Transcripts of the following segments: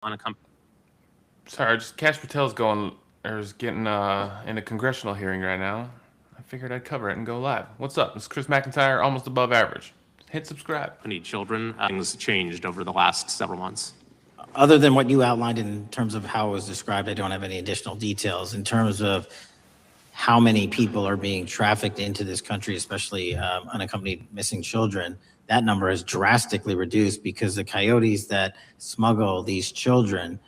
on a company. Sorry, just Cash Patel's going or is getting in a congressional hearing right now. I figured I'd cover it and go live. What's up? It's Chris McIntyre, almost above average. Hit subscribe. Need children. Things changed over the last several months. Other than what you outlined in terms of how it was described, I don't have any additional details. In terms of how many people are being trafficked into this country, especially unaccompanied missing children, that number is drastically reduced because the coyotes that smuggle these children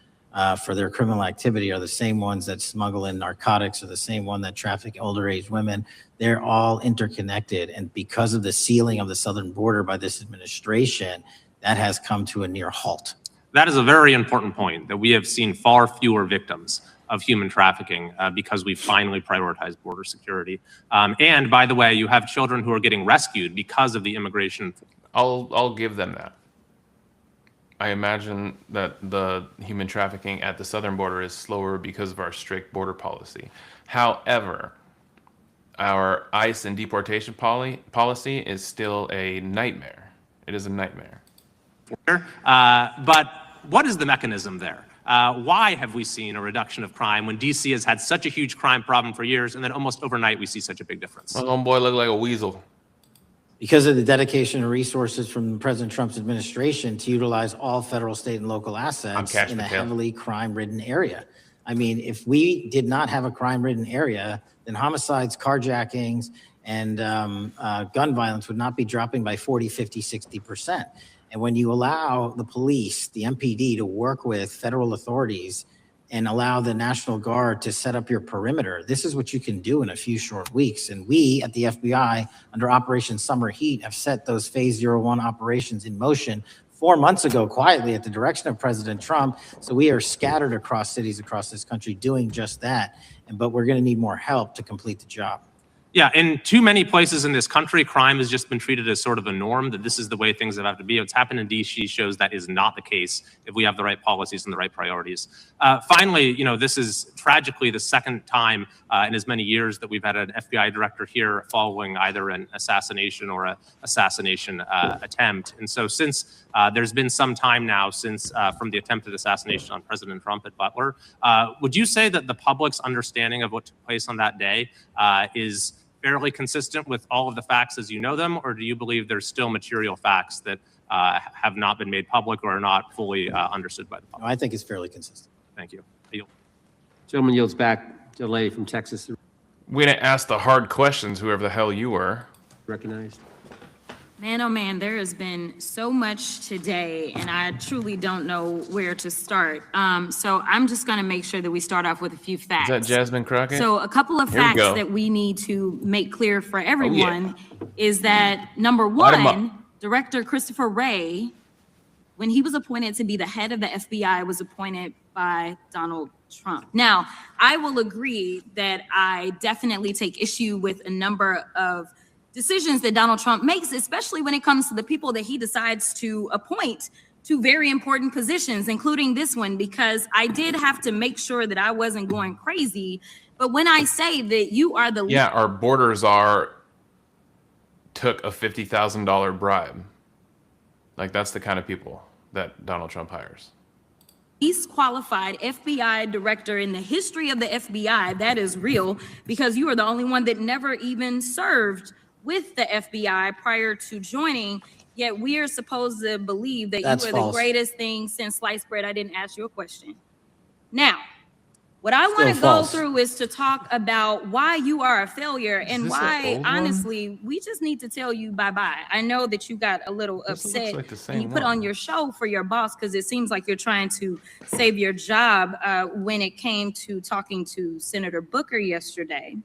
for their criminal activity are the same ones that smuggle in narcotics, or the same one that traffic older age women. They're all interconnected. And because of the sealing of the southern border by this administration, that has come to a near halt. That is a very important point, that we have seen far fewer victims of human trafficking because we finally prioritized border security. And by the way, you have children who are getting rescued because of the immigration. I'll give them that. I imagine that the human trafficking at the southern border is slower because of our strict border policy. However, our ICE and deportation policy is still a nightmare. It is a nightmare. But what is the mechanism there? Why have we seen a reduction of crime when DC has had such a huge crime problem for years, and then almost overnight we see such a big difference? My homeboy looked like a weasel. Because of the dedication and resources from President Trump's administration to utilize all federal, state, and local assets in a heavily crime-ridden area. I mean, if we did not have a crime-ridden area, then homicides, carjackings, and gun violence would not be dropping by 40, 50, 60%. And when you allow the police, the MPD, to work with federal authorities and allow the National Guard to set up your perimeter, this is what you can do in a few short weeks. And we at the FBI, under Operation Summer Heat, have set those Phase 01 operations in motion 4 months ago, quietly at the direction of President Trump. So we are scattered across cities across this country doing just that. But we're going to need more help to complete the job. Yeah, in too many places in this country, crime has just been treated as sort of a norm, that this is the way things have to be. What's happened in DC shows that is not the case if we have the right policies and the right priorities. Finally, you know, this is tragically the second time in as many years that we've had an FBI director here following either an assassination or an assassination attempt. And so since there's been some time now since from the attempted assassination on President Trump at Butler, would you say that the public's understanding of what took place on that day is fairly consistent with all of the facts as you know them, or do you believe there's still material facts that have not been made public or are not fully understood by the public? No, I think it's fairly consistent. Thank you. Gentleman yields back. Delay from Texas. We didn't ask the hard questions, whoever the hell you were. Recognized. Man, oh man, there has been so much today, and I truly don't know where to start. So I'm just going to make sure that we start off with a few facts. Is that Jasmine Crockett? So a couple of facts that we need to make clear for everyone is that, number one, Director Christopher Wray, when he was appointed to be the head of the FBI, was appointed by Donald Trump. Now, I will agree that I definitely take issue with a number of decisions that Donald Trump makes, especially when it comes to the people that he decides to appoint to very important positions, including this one, because I did have to make sure that I wasn't going crazy. But when I say that you are the our border czar took a $50,000 bribe. Like, that's the kind of people that Donald Trump hires. least qualified FBI director in the history of the FBI, that is real, because you are the only one that never even served with the FBI prior to joining, yet we are supposed to believe that That's you are false. the greatest thing since sliced bread. I didn't ask you a question. Now, what I want to go through is to talk about why you are a failure and why, honestly, we just need to tell you bye-bye. I know that you got a little upset and you put on your show for your boss because it seems like you're trying to save your job when it came to talking to Senator Booker yesterday.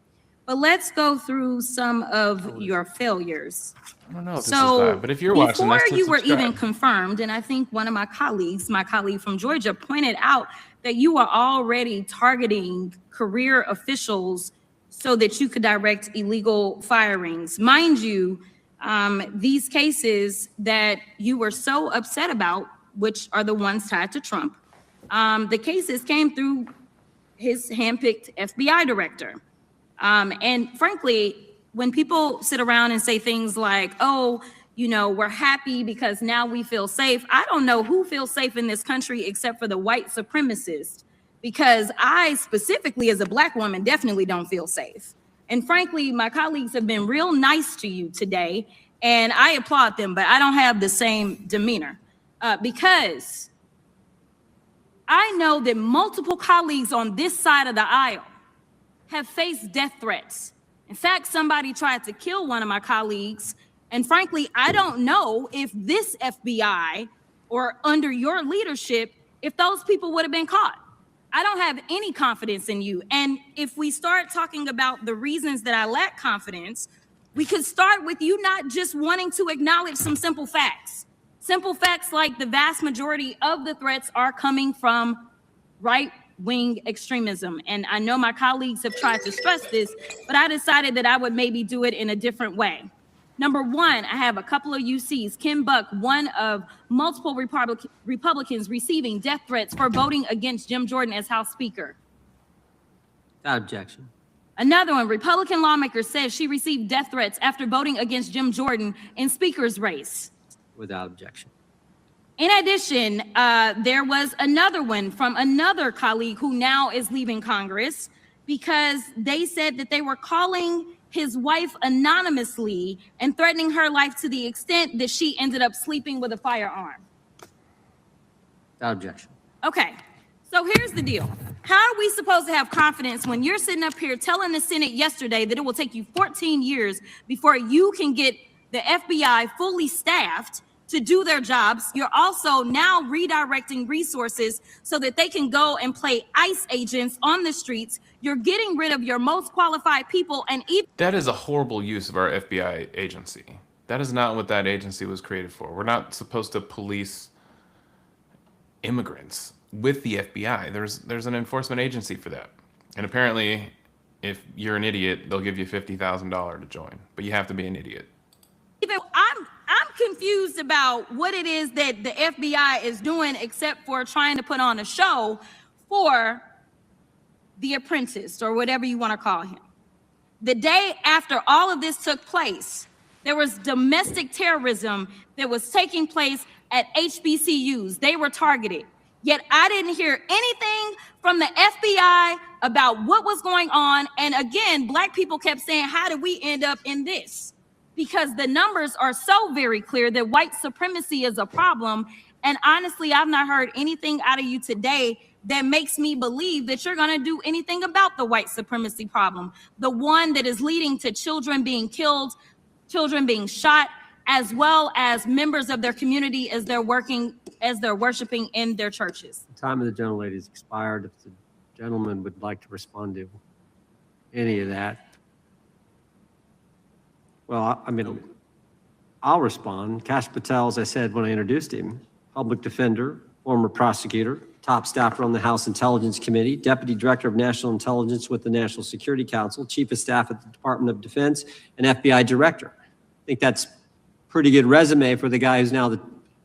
But let's go through some of your failures. I don't know if this is live, but if you're watching, before you were even confirmed, and I think one of my colleague from Georgia, pointed out that you are already targeting career officials so that you could direct illegal firings. Mind you, these cases that you were so upset about, which are the ones tied to Trump, the cases came through his handpicked FBI director. And frankly, when people sit around and say things like, oh, we're happy because now we feel safe. I don't know who feels safe in this country except for the white supremacists, because I specifically as a Black woman definitely don't feel safe. And frankly, my colleagues have been real nice to you today, and I applaud them, but I don't have the same demeanor because I know that multiple colleagues on this side of the aisle have faced death threats. In fact, somebody tried to kill one of my colleagues. And frankly, I don't know if this FBI or under your leadership, if those people would have been caught. I don't have any confidence in you. And if we start talking about the reasons that I lack confidence, we could start with you not just wanting to acknowledge some simple facts. Simple facts like the vast majority of the threats are coming from right-wing extremism. And I know my colleagues have tried to stress this, but I decided that I would maybe do it in a different way. Number one, I have a couple of UCs. Kim Buck, one of multiple Republicans receiving death threats for voting against Jim Jordan as House Speaker. Without objection. Another one, Republican lawmaker says she received death threats after voting against Jim Jordan in Speaker's race. Without objection. In addition, there was another one from another colleague who now is leaving Congress because they said that they were calling his wife anonymously and threatening her life to the extent that she ended up sleeping with a firearm. Without objection. Okay, so here's the deal. How are we supposed to have confidence when you're sitting up here telling the Senate yesterday that it will take you 14 years before you can get the FBI fully staffed to do their jobs? You're also now redirecting resources so that they can go and play ICE agents on the streets. You're getting rid of your most qualified people, and even That is a horrible use of our FBI agency. That is not what that agency was created for. We're not supposed to police immigrants with the FBI. There's an enforcement agency for that. And apparently, if you're an idiot, they'll give you $50,000 to join. But you have to be an idiot. I'm confused about what it is that the FBI is doing except for trying to put on a show for the apprentice or whatever you want to call him. The day after all of this took place, there was domestic terrorism that was taking place at HBCUs. They were targeted. Yet I didn't hear anything from the FBI about what was going on. And again, Black people kept saying, how did we end up in this? Because the numbers are so very clear that white supremacy is a problem. And honestly, I've not heard anything out of you today that makes me believe that you're going to do anything about the white supremacy problem, the one that is leading to children being killed, children being shot, as well as members of their community as they're worshiping in their churches. The time of the gentlelady has expired. If the gentleman would like to respond to any of that. Well, I mean, I'll respond. Kash Patel, as I said when I introduced him, public defender, former prosecutor, top staffer on the House Intelligence Committee, Deputy Director of National Intelligence with the National Security Council, Chief of Staff at the Department of Defense, and FBI Director. I think that's a pretty good resume for the guy who's now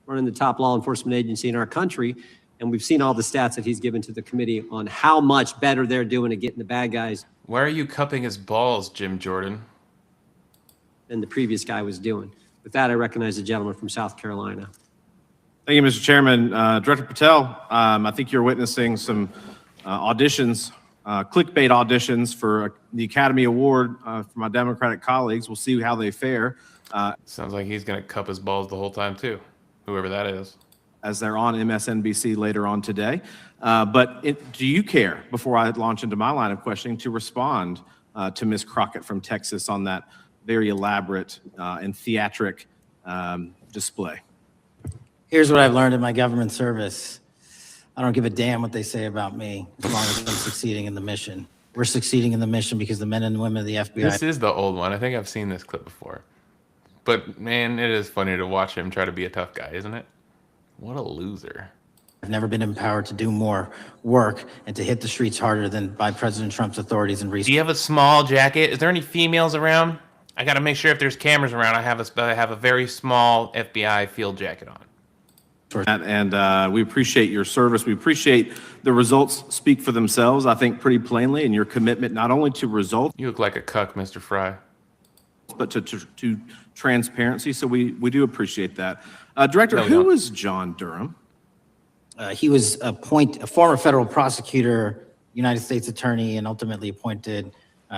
running the top law enforcement agency in our country. And we've seen all the stats that he's given to the committee on how much better they're doing at getting the bad guys Why are you cupping his balls, Jim Jordan? than the previous guy was doing. With that, I recognize the gentleman from South Carolina. Thank you, Mr. Chairman. Director Patel, I think you're witnessing some auditions, clickbait auditions for the Academy Award for my Democratic colleagues. We'll see how they fare. Sounds like he's going to cup his balls the whole time, too, whoever that is. As they're on MSNBC later on today. Do you care, before I launch into my line of questioning, to respond to Ms. Crockett from Texas on that very elaborate and theatric display? Here's what I've learned in my government service. I don't give a damn what they say about me as long as I'm succeeding in the mission. We're succeeding in the mission because the men and women of the FBI. This is the old one. I think I've seen this clip before. But, man, it is funny to watch him try to be a tough guy, isn't it? What a loser. I've never been empowered to do more work and to hit the streets harder than by President Trump's authorities and resources. Do you have a small jacket? Is there any females around? I got to make sure if there's cameras around, I have a very small FBI field jacket on. And we appreciate your service. We appreciate the results speak for themselves, I think, pretty plainly, and your commitment not only to results, You look like a cuck, Mr. Fry. but to transparency, so we do appreciate that. Director, No, we who don't. was John Durham? He was a former federal prosecutor, United States attorney, and ultimately appointed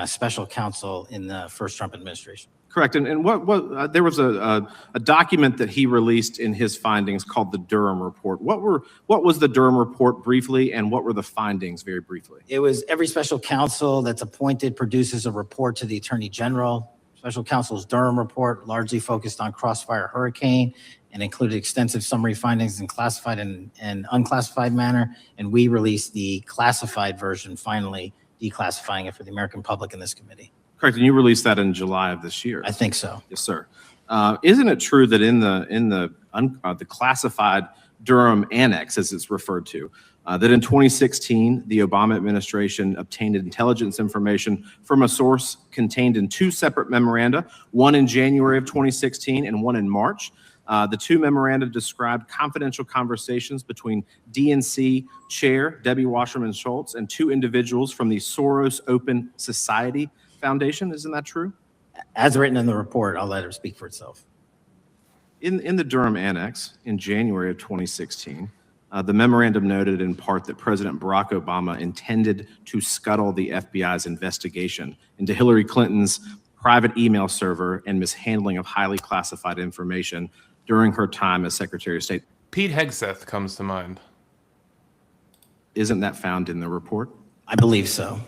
special counsel in the first Trump administration. Correct. And what there was a document that he released in his findings called the Durham Report. What was the Durham Report briefly, and what were the findings very briefly? It was every special counsel that's appointed produces a report to the Attorney General. Special counsel's Durham Report largely focused on Crossfire Hurricane and included extensive summary findings in classified and unclassified manner. And we released the classified version, finally declassifying it for the American public in this committee. Correct. And you released that in July of this year. I think so. Yes, sir. Isn't it true that in the classified Durham Annex, as it's referred to, that in 2016, the Obama administration obtained intelligence information from a source contained in two separate memoranda, one in January of 2016 and one in March. The two memoranda described confidential conversations between DNC Chair Debbie Wasserman Schultz and two individuals from the Soros Open Society Foundation. Isn't that true? As written in the report, I'll let it speak for itself. In the Durham Annex in January of 2016, the memorandum noted in part that President Barack Obama intended to scuttle the FBI's investigation into Hillary Clinton's private email server and mishandling of highly classified information during her time as Secretary of State. Pete Hegseth comes to mind. Isn't that found in the report? I believe so.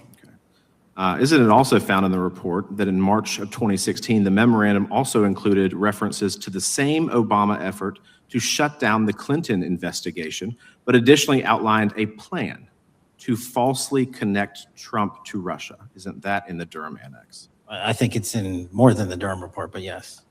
Isn't it also found in the report that in March of 2016, the memorandum also included references to the same Obama effort to shut down the Clinton investigation, but additionally outlined a plan to falsely connect Trump to Russia? Isn't that in the Durham Annex? I think it's in more than the Durham Report, but yes.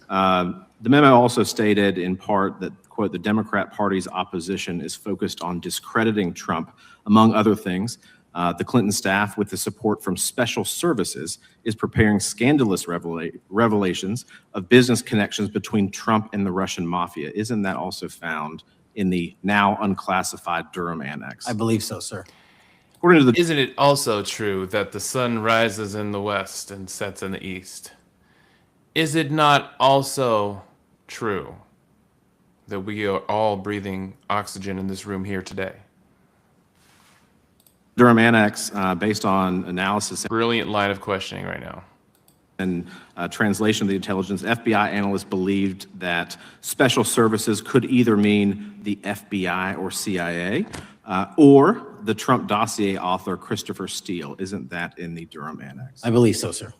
The memo also stated in part that, quote, the Democrat Party's opposition is focused on discrediting Trump, among other things. The Clinton staff, with the support from special services, is preparing scandalous revelations of business connections between Trump and the Russian mafia. Isn't that also found in the now unclassified Durham Annex? I believe so, sir. According to the Isn't it also true that the sun rises in the west and sets in the east? Is it not also true that we are all breathing oxygen in this room here today? Durham Annex, based on analysis Brilliant line of questioning right now. and translation of the intelligence, FBI analysts believed that special services could either mean the FBI or CIA, or the Trump dossier author Christopher Steele. Isn't that in the Durham Annex? I believe so, sir.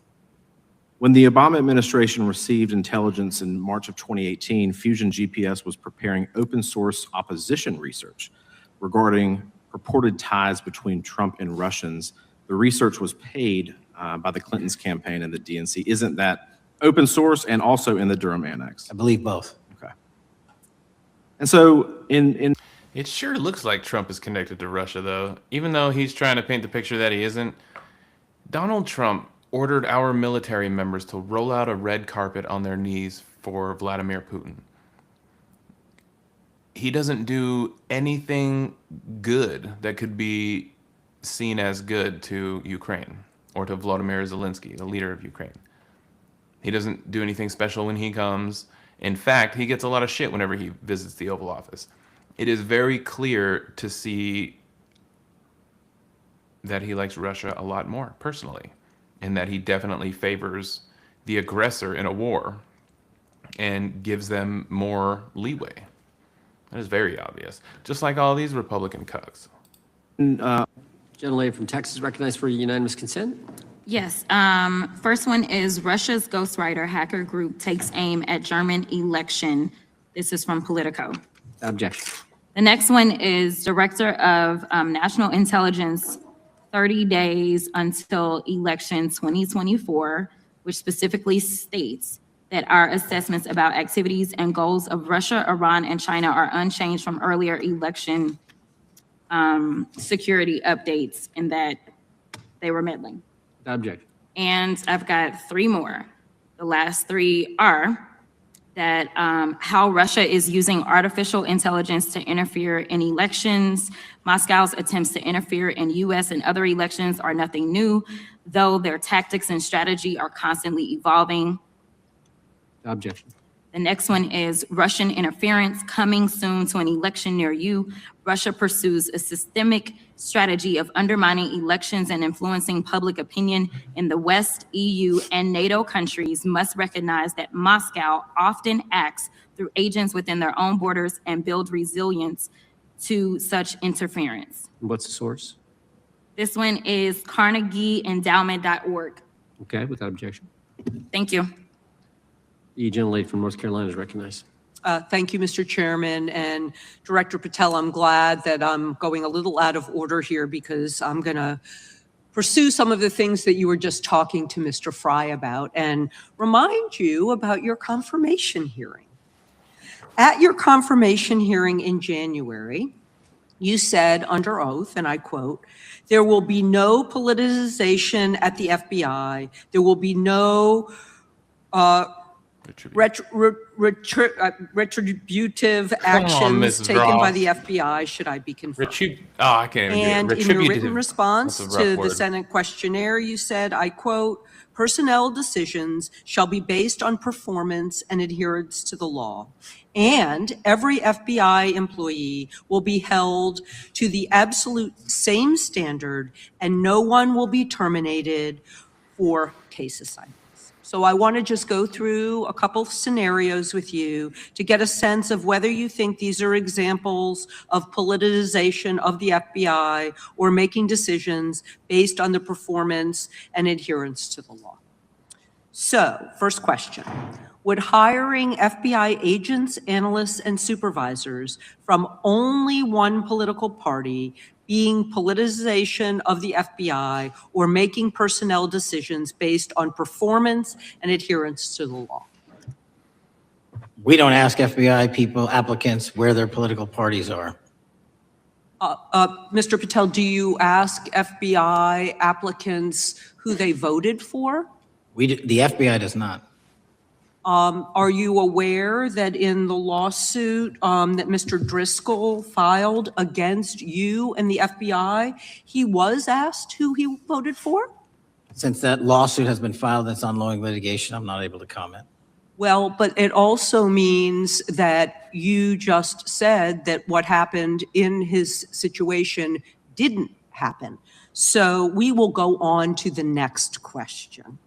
When the Obama administration received intelligence in March of 2018, Fusion GPS was preparing open source opposition research regarding purported ties between Trump and Russians. The research was paid by the Clintons campaign and the DNC. Isn't that open source and also in the Durham Annex? I believe both. Okay. And so in It sure looks like Trump is connected to Russia, though. Even though he's trying to paint the picture that he isn't, Donald Trump ordered our military members to roll out a red carpet on their knees for Vladimir Putin. He doesn't do anything good that could be seen as good to Ukraine or to Volodymyr Zelensky, the leader of Ukraine. He doesn't do anything special when he comes. In fact, he gets a lot of shit whenever he visits the Oval Office. It is very clear to see that he likes Russia a lot more personally, and that he definitely favors the aggressor in a war and gives them more leeway. That is very obvious, just like all these Republican cucks. Gentlelady from Texas recognized for unanimous consent. Yes, first one is Russia's ghostwriter hacker group takes aim at German election. This is from Politico. Objection. The next one is Director of National Intelligence, 30 days until election 2024, which specifically states that our assessments about activities and goals of Russia, Iran, and China are unchanged from earlier election security updates, and that they were meddling. Objection. And I've got three more. The last three are that how Russia is using artificial intelligence to interfere in elections. Moscow's attempts to interfere in US and other elections are nothing new, though their tactics and strategy are constantly evolving. Objection. The next one is Russian interference coming soon to an election near you. Russia pursues a systemic strategy of undermining elections and influencing public opinion in the West. EU and NATO countries must recognize that Moscow often acts through agents within their own borders and build resilience to such interference. What's the source? This one is carnegieendowment.org. Okay, without objection. Thank you. The gentlelady from North Carolina is recognized. Thank you, Mr. Chairman. And Director Patel, I'm glad that I'm going a little out of order here because I'm going to pursue some of the things that you were just talking to Mr. Fry about and remind you about your confirmation hearing. At your confirmation hearing in January, you said under oath, and I quote, "There will be no politicization at the FBI. There will be no retributive actions Mrs. taken by Ross. the FBI, should I be confirmed." I can't even And do it. in your Retributive. written response That's a rough to the word. Senate questionnaire, you said, I quote, "Personnel decisions shall be based on performance and adherence to the law. And every FBI employee will be held to the absolute same standard, and no one will be terminated for case assignments." So I want to just go through a couple of scenarios with you to get a sense of whether you think these are examples of politicization of the FBI or making decisions based on the performance and adherence to the law. So, first question. Would hiring FBI agents, analysts, and supervisors from only one political party being politicization of the FBI or making personnel decisions based on performance and adherence to the law? We don't ask FBI people, applicants, where their political parties are. Mr. Patel, do you ask FBI applicants who they voted for? The FBI does not. Are you aware that in the lawsuit that Mr. Driscoll filed against you and the FBI, he was asked who he voted for? Since that lawsuit has been filed, that's ongoing litigation, I'm not able to comment. Well, but it also means that you just said that what happened in his situation didn't happen. So we will go on to the next question.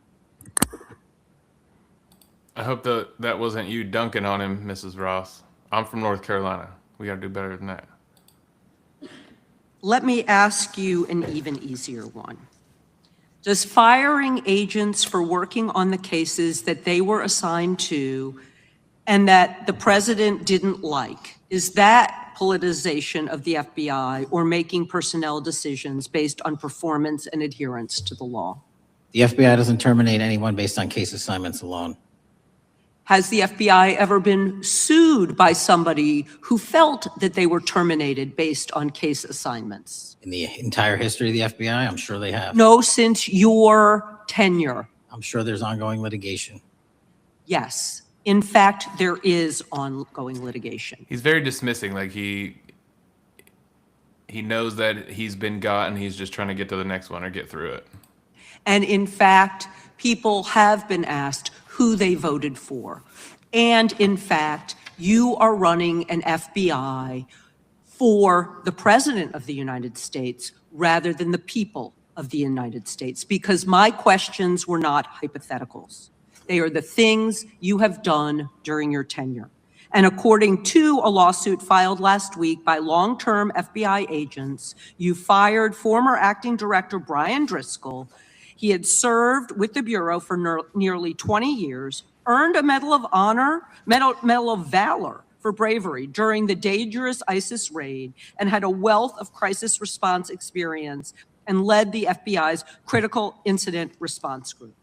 I hope that wasn't you dunking on him, Mrs. Ross. I'm from North Carolina. We got to do better than that. Let me ask you an even easier one. Does firing agents for working on the cases that they were assigned to and that the president didn't like, is that politicization of the FBI or making personnel decisions based on performance and adherence to the law? The FBI doesn't terminate anyone based on case assignments alone. Has the FBI ever been sued by somebody who felt that they were terminated based on case assignments? In the entire history of the FBI, I'm sure they have. No, since your tenure. I'm sure there's ongoing litigation. Yes. In fact, there is ongoing litigation. He's very dismissing. Like he knows that he's been got and he's just trying to get to the next one or get through it. And in fact, people have been asked who they voted for. And in fact, you are running an FBI for the President of the United States rather than the people of the United States, because my questions were not hypotheticals. They are the things you have done during your tenure. And according to a lawsuit filed last week by long-term FBI agents, you fired former acting director Brian Driscoll. He had served with the Bureau for nearly 20 years, earned a Medal of Honor, Medal of Valor for bravery during the dangerous ISIS raid, and had a wealth of crisis response experience and led the FBI's Critical Incident Response Group.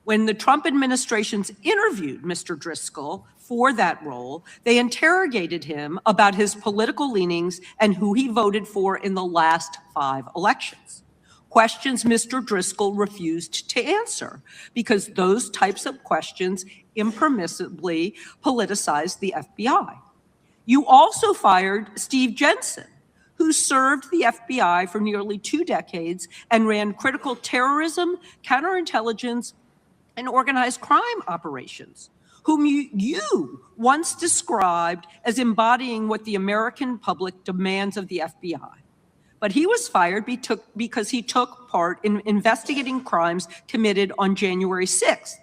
When the Trump administrations interviewed Mr. Driscoll for that role, they interrogated him about his political leanings and who he voted for in the last 5 elections. Questions Mr. Driscoll refused to answer because those types of questions impermissibly politicized the FBI. You also fired Steve Jensen, who served the FBI for nearly 2 decades and ran critical terrorism, counterintelligence, and organized crime operations. whom you once described as embodying what the American public demands of the FBI. But he was fired because he took part in investigating crimes committed on January 6th.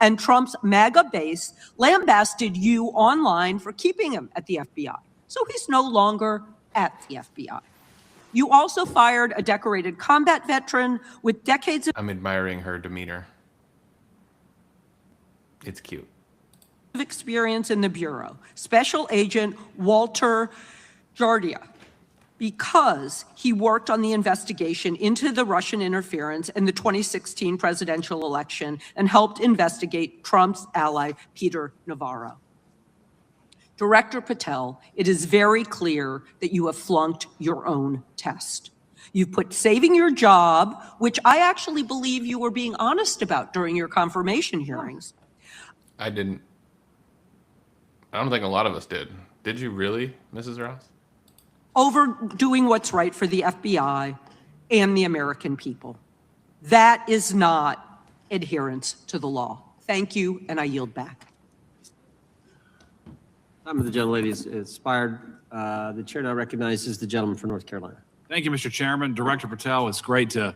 And Trump's MAGA base lambasted you online for keeping him at the FBI. So he's no longer at the FBI. You also fired a decorated combat veteran with decades I'm admiring her demeanor. It's cute. of experience in the Bureau, Special Agent Walter Jardia, because he worked on the investigation into the Russian interference in the 2016 presidential election and helped investigate Trump's ally, Peter Navarro. Director Patel, it is very clear that you have flunked your own test. You've put saving your job, which I actually believe you were being honest about during your confirmation hearings. I didn't. I don't think a lot of us did. Did you really, Mrs. Ross? Over doing what's right for the FBI and the American people. That is not adherence to the law. Thank you, and I yield back. Time of the gentlelady is expired. The chair now recognizes the gentleman from North Carolina. Thank you, Mr. Chairman. Director Patel, it's great to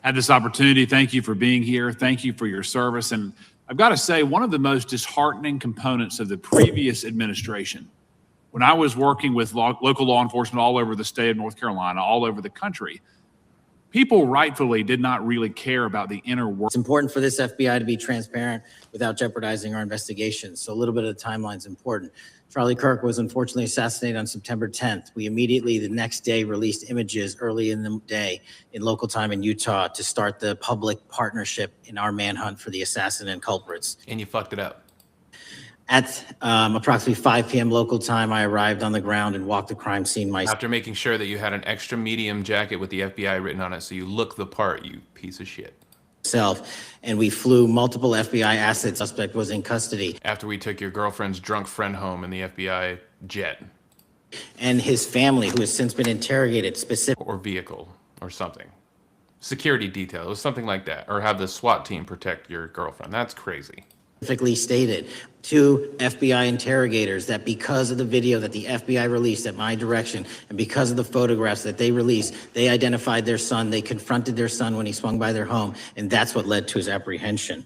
have this opportunity. Thank you for being here. Thank you for your service. And I've got to say, one of the most disheartening components of the previous administration, when I was working with local law enforcement all over the state of North Carolina, all over the country, people rightfully did not really care about the inner work. It's important for this FBI to be transparent without jeopardizing our investigations. So a little bit of the timeline is important. Charlie Kirk was unfortunately assassinated on September 10th. We immediately, the next day, released images early in the day in local time in Utah to start the public partnership in our manhunt for the assassin and culprits. And you fucked it up. At approximately 5 p.m. local time, I arrived on the ground and walked the crime scene myself. After making sure that you had an extra medium jacket with the FBI written on it so you look the part, you piece of shit. And we flew multiple FBI assets. Suspect was in custody. After we took your girlfriend's drunk friend home in the FBI jet. And his family, who has since been interrogated specifically. Or vehicle or something. Security detail, it was something like that. Or have the SWAT team protect your girlfriend. That's crazy. Specifically stated to FBI interrogators that because of the video that the FBI released at my direction and because of the photographs that they released, they identified their son, they confronted their son when he swung by their home, and that's what led to his apprehension.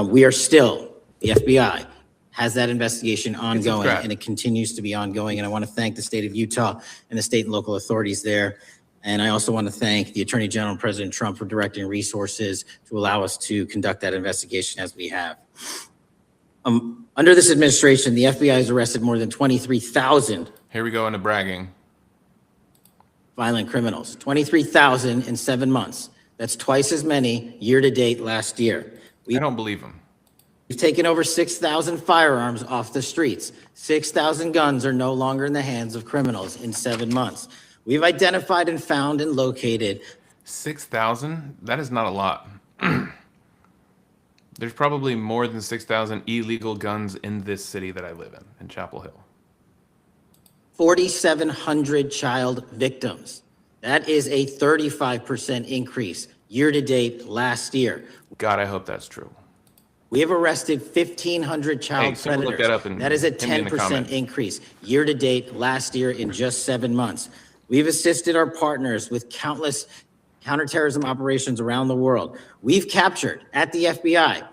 We are still, the FBI has that investigation ongoing, and it continues to be ongoing, and I want to thank the state of Utah and the state and local authorities there. And I also want to thank the Attorney General and President Trump for directing resources to allow us to conduct that investigation as we have. Under this administration, the FBI has arrested more than 23,000. Here we go into bragging. Violent criminals, 23,000 in 7 months. That's twice as many year to date last year. I don't believe him. We've taken over 6,000 firearms off the streets. 6,000 guns are no longer in the hands of criminals in 7 months. We've identified and found and located 6,000? That is not a lot. There's probably more than 6,000 illegal guns in this city that I live in Chapel Hill. 4,700 child victims. That is a 35% increase year to date last year. God, I hope that's true. We have arrested 1,500 child predators. Look that up and that is a hit me in the 10% comments. increase year to date last year in just 7 months. We've assisted our partners with countless counterterrorism operations around the world. We've captured at the FBI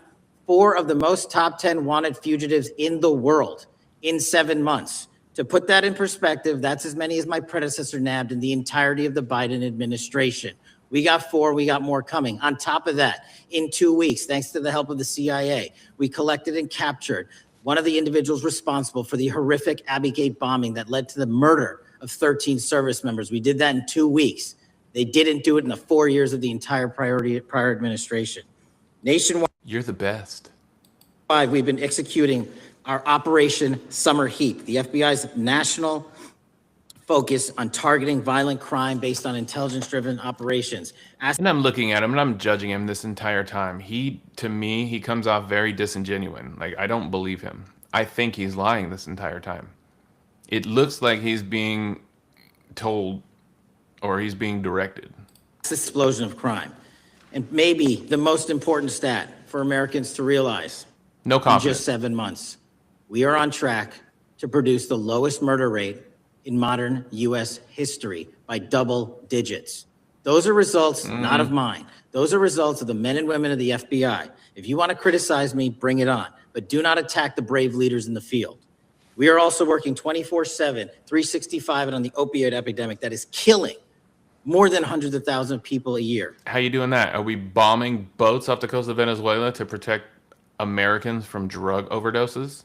4 of the most top 10 wanted fugitives in the world in 7 months. To put that in perspective, that's as many as my predecessor nabbed in the entirety of the Biden administration. We got 4, we got more coming. On top of that, in 2 weeks, thanks to the help of the CIA, we collected and captured one of the individuals responsible for the horrific Abbey Gate bombing that led to the murder of 13 service members. We did that in 2 weeks. They didn't do it in the 4 years of the entire prior administration. Nationwide, You're the best. we've been executing our Operation Summer Heat, the FBI's national focus on targeting violent crime based on intelligence-driven operations. And I'm looking at him and I'm judging him this entire time. To me, he comes off very disingenuous. Like, I don't believe him. I think he's lying this entire time. It looks like he's being told or he's being directed. This explosion of crime. And maybe the most important stat for Americans to realize, No in confidence. just 7 months. We are on track to produce the lowest murder rate in modern U.S. history by double digits. Those are results not of mine. Those are results of the men and women of the FBI. If you want to criticize me, bring it on, but do not attack the brave leaders in the field. We are also working 24/7, 365 on the opioid epidemic that is killing more than hundreds of thousands of people a year. How you doing that? Are we bombing boats off the coast of Venezuela to protect Americans from drug overdoses?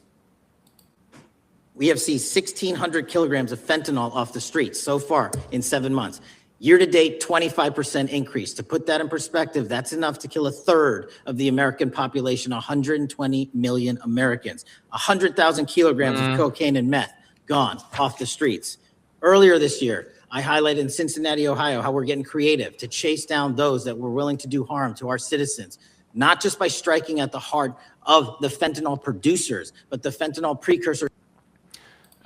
We have seen 1,600 kilograms of fentanyl off the streets so far in 7 months. Year to date, 25% increase. To put that in perspective, that's enough to kill a third of the American population, 120 million Americans. 100,000 kilograms of cocaine and meth gone off the streets. Earlier this year, I highlighted in Cincinnati, Ohio, how we're getting creative to chase down those that were willing to do harm to our citizens, not just by striking at the heart of the fentanyl producers, but the fentanyl precursor.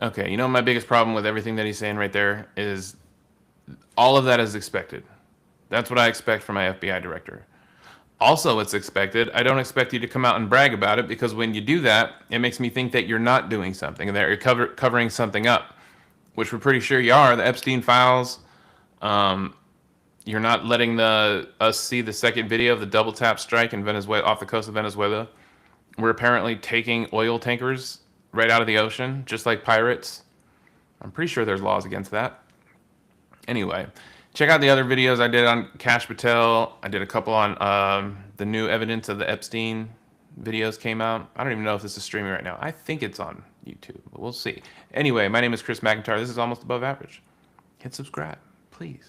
Okay, you know my biggest problem with everything that he's saying right there is all of that is expected. That's what I expect from my FBI director. Also, it's expected. I don't expect you to come out and brag about it, because when you do that, it makes me think that you're not doing something and that you're covering something up, which we're pretty sure you are. The Epstein files. You're not letting us see the second video of the double tap strike in Venezuela, off the coast of Venezuela. We're apparently taking oil tankers right out of the ocean, just like pirates. I'm pretty sure there's laws against that. Anyway, check out the other videos I did on Kash Patel. I did a couple on the new evidence of the Epstein videos came out. I don't even know if this is streaming right now. I think it's on YouTube, but we'll see. Anyway, my name is Chris McIntyre. This is Almost Above Average. Hit subscribe, please.